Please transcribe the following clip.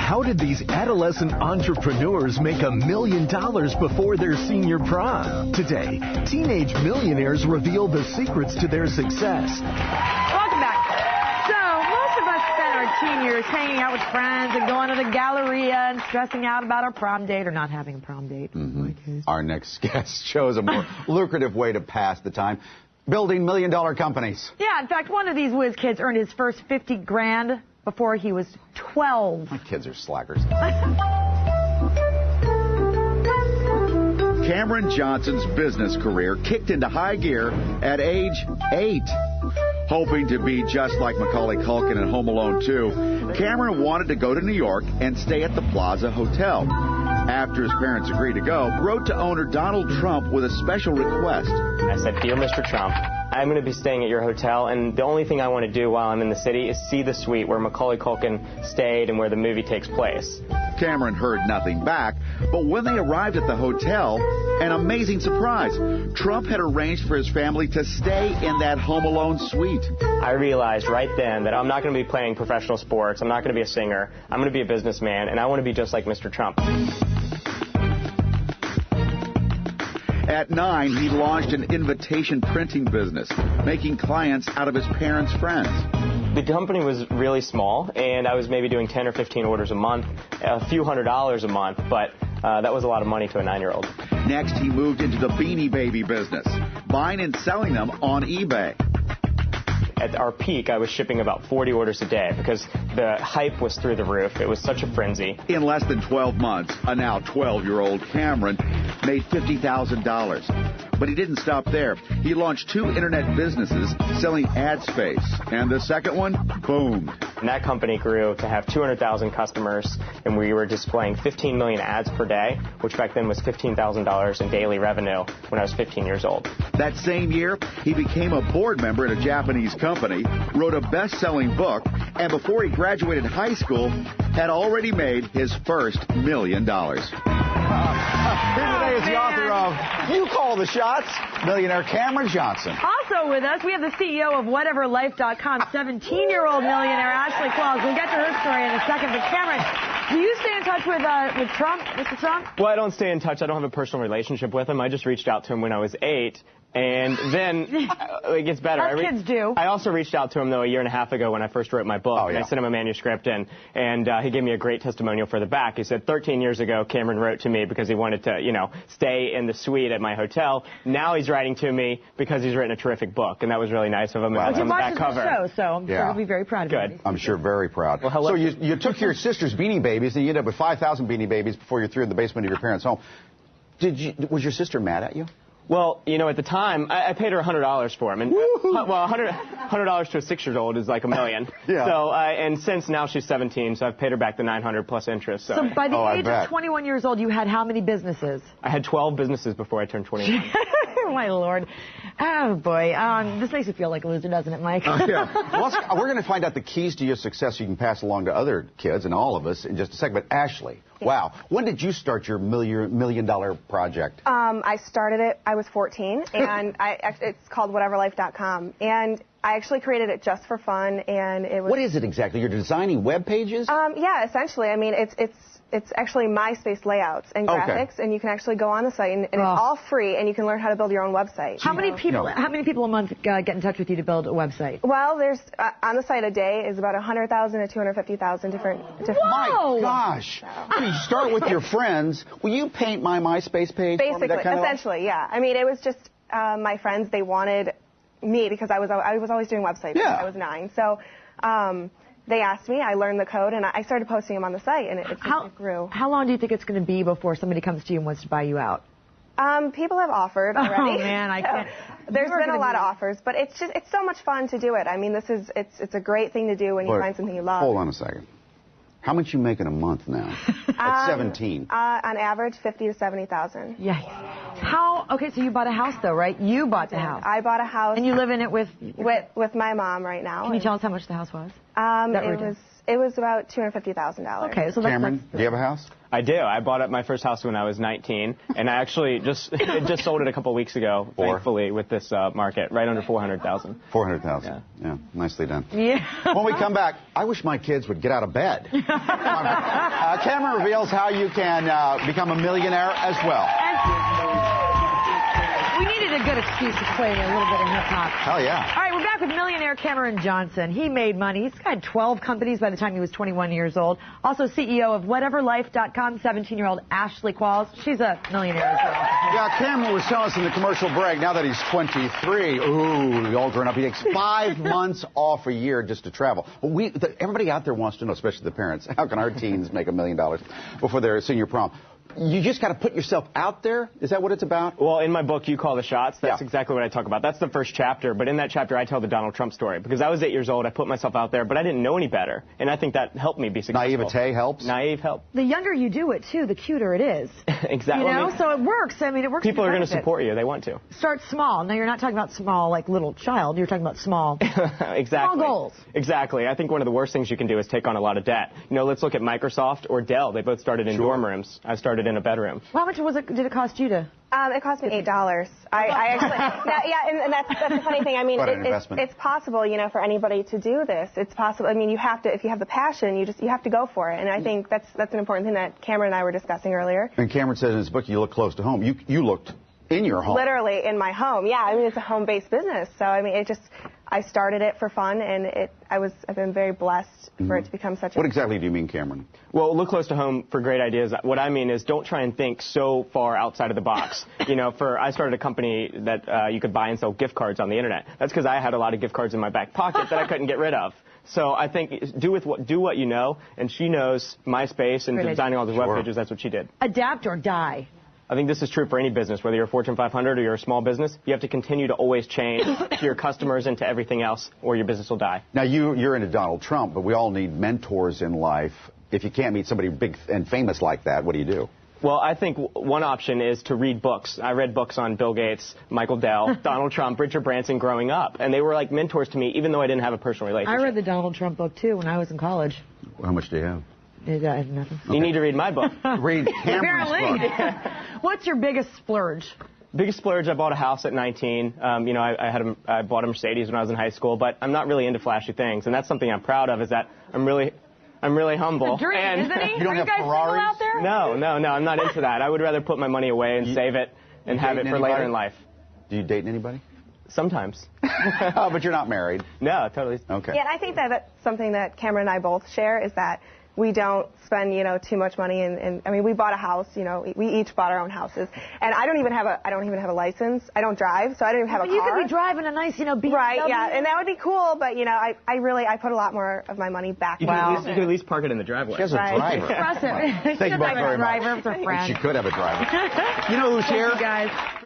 How did these adolescent entrepreneurs make $1 million before their senior prom? Today, teenage millionaires reveal the secrets to their success. Welcome back. So, most of us spend our teen years hanging out with friends and going to the Galleria and stressing out about our prom date or not having a prom date. Our next guest shows a more lucrative way to pass the time. Building $1 million companies. Yeah, in fact, one of these whiz kids earned his first $50,000 before he was 12. My kids are slackers. Cameron Johnson's business career kicked into high gear at age 8. Hoping to be just like Macaulay Culkin in Home Alone 2, Cameron wanted to go to New York and stay at the Plaza Hotel. After his parents agreed to go, wrote to owner Donald Trump with a special request. I said, "Dear Mr. Trump, I'm going to be staying at your hotel, and the only thing I want to do while I'm in the city is see the suite where Macaulay Culkin stayed and where the movie takes place." Cameron heard nothing back, but when they arrived at the hotel, an amazing surprise. Trump had arranged for his family to stay in that Home Alone suite. I realized right then that I'm not going to be playing professional sports, I'm not going to be a singer, I'm going to be a businessman, and I want to be just like Mr. Trump. At 9, he launched an invitation printing business, making clients out of his parents' friends. The company was really small, and I was maybe doing 10 or 15 orders a month, a few $100s a month, but that was a lot of money to a 9-year-old. Next, he moved into the Beanie Baby business, buying and selling them on eBay. At our peak, I was shipping about 40 orders a day because the hype was through the roof. It was such a frenzy. In less than 12 months, a now 12-year-old Cameron made $50,000. But he didn't stop there. He launched 2 internet businesses selling ad space. And the second one boomed. And that company grew to have 200,000 customers, and we were displaying 15 million ads per day, which back then was $15,000 in daily revenue when I was 15 years old. That same year, he became a board member at a Japanese company, wrote a best-selling book, and before he graduated high school, had already made his first $1 million. Here today is the author of You Call the Shots, millionaire Cameron Johnson. Also with us, we have the CEO of WhateverLife.com, 17-year-old millionaire Ashley Claus. We'll get to her story in a second. But Cameron, do you stay in touch with Trump, Mr. Trump? Well, I don't stay in touch. I don't have a personal relationship with him. I just reached out to him when I was 8. And then it gets better. Our kids do. I also reached out to him, though, a year and a half ago when I first wrote my book. And I sent him a manuscript, and he gave me a great testimonial for the back. He said 13 years ago, Cameron wrote to me because he wanted to, stay in the suite at my hotel. Now he's writing to me because he's written a terrific book, and that was really nice of him. Well, he watches the show, so I'm sure he'll be very proud of you. Good. I'm sure very proud. Well, hello. So you took your sister's Beanie Babies, and you ended up with 5,000 Beanie Babies before you threw in the basement of your parents' home. Was your sister mad at you? Well, at the time, I paid her $100 for them. And, $100 to a 6-year-old is like $1 million. Yeah. So, and since now she's 17, so I've paid her back the $900 plus interest. So by the age of 21 years old, you had how many businesses? I had 12 businesses before I turned 21. My Lord. Oh, boy. This makes you feel like a loser, doesn't it, Mike? Yeah. Well, we're going to find out the keys to your success you can pass along to other kids and all of us in just a second. But Ashley, wow. When did you start your $1 million project? I started it, I was 14, and it's called WhateverLife.com. And I actually created it just for fun, and it was... What is it exactly? You're designing web pages? Yeah, essentially. I mean, it's actually MySpace layouts and graphics, and you can actually go on the site, and it's all free, and you can learn how to build your own website. How many people a month get in touch with you to build a website? Well, there's on the site a day is about 100,000 to 250,000 different. My gosh! You start with your friends. Will you paint my MySpace page? Basically, essentially, yeah. I mean, it was just my friends. They wanted me because I was always doing websites since I was 9. So. They asked me, I learned the code, and I started posting them on the site, and it grew. How long do you think it's going to be before somebody comes to you and wants to buy you out? People have offered already. Oh, man, I can't. There's been a lot of offers, but it's so much fun to do it. I mean, it's a great thing to do when you find something you love. Hold on a second. How much you make in a month now? At 17. On average, 50 to 70,000. Yeah. Okay, so you bought a house, though, right? You bought the house. I bought a house. And you live in it with my mom right now. Can you tell us how much the house was? It was about $250,000. Okay, so Cameron, do you have a house? I do. I bought my first house when I was 19, and I actually just sold it a couple weeks ago, thankfully, with this market, right under $400,000. $400,000. Yeah, nicely done. Yeah. When we come back, I wish my kids would get out of bed. Cameron reveals how you can become a millionaire as well. We needed a good excuse to play a little bit of hip-hop. Hell yeah. All right, we're back with millionaire Cameron Johnson. He made money. He's had 12 companies by the time he was 21 years old. Also CEO of whateverlife.com, 17-year-old Ashley Qualls. She's a millionaire as well. Yeah, Cameron was telling us in the commercial break, now that he's 23, ooh, all grown up, he takes 5 months off a year just to travel. Everybody out there wants to know, especially the parents, how can our teens make $1 million before their senior prom? You just got to put yourself out there? Is that what it's about? Well, in my book, You Call the Shots, that's exactly what I talk about. That's the first chapter. But in that chapter, I tell the Donald Trump story. Because I was 8 years old, I put myself out there, but I didn't know any better. And I think that helped me be successful. Naivete helps? Naive help. The younger you do it, too, the cuter it is. Exactly. You know, so it works. I mean, it works. People are going to support you. They want to. Start small. Now, you're not talking about small like little child. You're talking about small. Exactly. Small goals. Exactly. I think one of the worst things you can do is take on a lot of debt. You know, let's look at Microsoft or Dell. They both started in dorm rooms. I started in a bedroom. How much did it cost you to? It cost me $8. I actually, and that's the funny thing. I mean, it's possible, you know, for anybody to do this. It's possible. I mean, you have to, if you have the passion, you have to go for it. And I think that's an important thing that Cameron and I were discussing earlier. And Cameron says in his book, you look close to home. You looked in your home. Literally in my home. Yeah, I mean, it's a home-based business. So I mean, I started it for fun, and I've been very blessed for it to become such a... What exactly do you mean, Cameron? Well, look close to home for great ideas. What I mean is don't try and think so far outside of the box. You know, I started a company that you could buy and sell gift cards on the internet. That's because I had a lot of gift cards in my back pocket that I couldn't get rid of. So I think do what you know, and she knows MySpace and designing all the web pages. That's what she did. Adapt or die. I think this is true for any business, whether you're a Fortune 500 or you're a small business. You have to continue to always change to your customers and to everything else, or your business will die. Now, you're into Donald Trump, but we all need mentors in life. If you can't meet somebody big and famous like that, what do you do? Well, I think one option is to read books. I read books on Bill Gates, Michael Dell, Donald Trump, Richard Branson growing up, and they were like mentors to me, even though I didn't have a personal relationship. I read the Donald Trump book, too, when I was in college. How much do you have? I have nothing. You need to read my book. Read Cameron's book. What's your biggest splurge? Biggest splurge, I bought a house at 19. You know, I bought a Mercedes when I was in high school, but I'm not really into flashy things, and that's something I'm proud of, is that I'm really humble. It's a dream, isn't he? You don't have Ferraris? Out there? No, I'm not into that. I would rather put my money away and save it and have it for later in life. Do you date anybody? Sometimes. Oh, but you're not married. No, totally. Okay. Yeah, and I think that's something that Cameron and I both share, is that we don't spend, you know, too much money. And I mean, we bought a house, you know, we each bought our own houses. And I don't even have a license. I don't drive, so I don't even have a car. You could be driving a nice, you know, BMW. Right, yeah, and that would be cool, but, you know, I put a lot more of my money back. You can at least park it in the driveway. She has a driver. Impressive. Thank you both very much. She could have a driver. You know who's here? You guys.